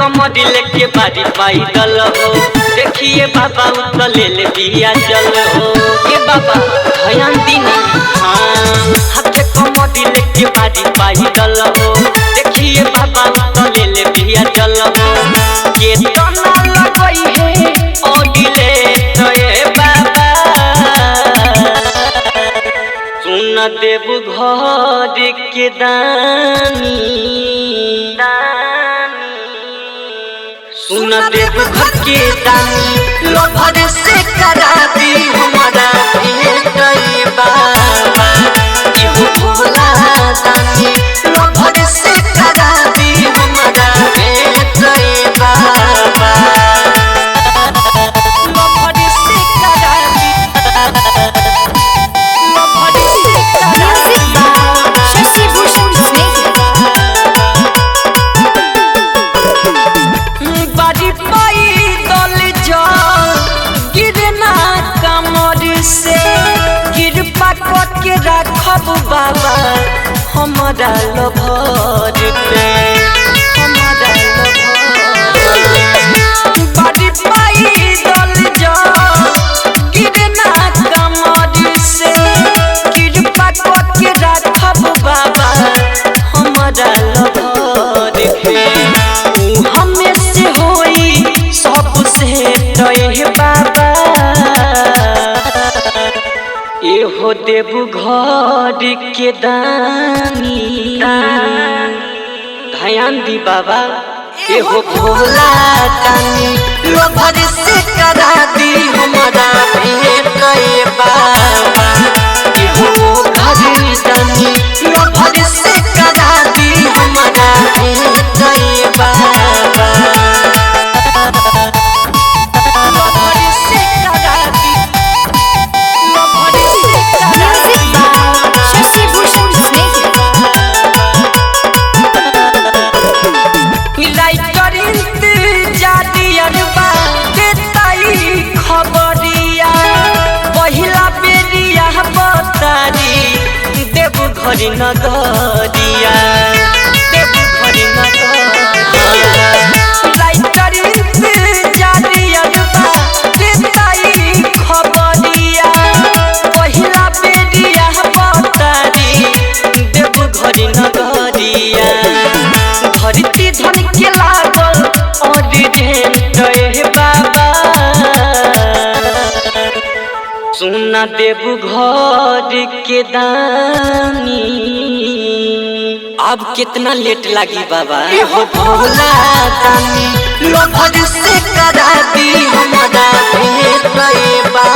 कमर लेके बारी पैदल हो देखिए बाबा उतले ले बिया जल हो ये बाबा ध्यान दीना हाथ कमर लेके बारी पैदल हो देखिए बाबा उतले ले बिया जल हो के तना लगई है ओडिले तो ये बाबा सुन देव घर के दानी सुन देव घर के दानी लोभर से करा दी हमारा भेंट बाबा एहो भोला दानी लोभर से करा दी हमारा भेंट बाबा लोभर से करा दी लोभर से करा दी शशि भूषण स्नेह बारी पैदल जा गिरना कमर से कृपा करके रखब बाबा हमारा लोभर पे हमारा लोभर बारी पैदल जा गिरना कमर से कृपा करके रखब बाबा हमारा लोभर पे हमें से होई सबसे तय बाबा एहो देव घर के दानी ध्यान दी बाबा एहो भोला दानी लोभर से करा दी हमारा भेंट बाबा एहो घर दानी लोभर से करा दी हमारा भेंट बाबा लोभर से करा दी लोभर से करा दी शशि भूषण स्नेह लाइटर इंतजार बा देताई खबरिया पहिला बेरिया बतारी देव घर नगरिया देव घर नगरिया लाइटर इंतजार बा देताई खबरिया पहिला बेरिया बतारी देव घर नगरिया धरती धन के लागल और रे बाबा सुना देव घर के दानी अब कितना लेट लगी बाबा एहो भोला दानी लोभर से करा दी हमारा भेंट बाबा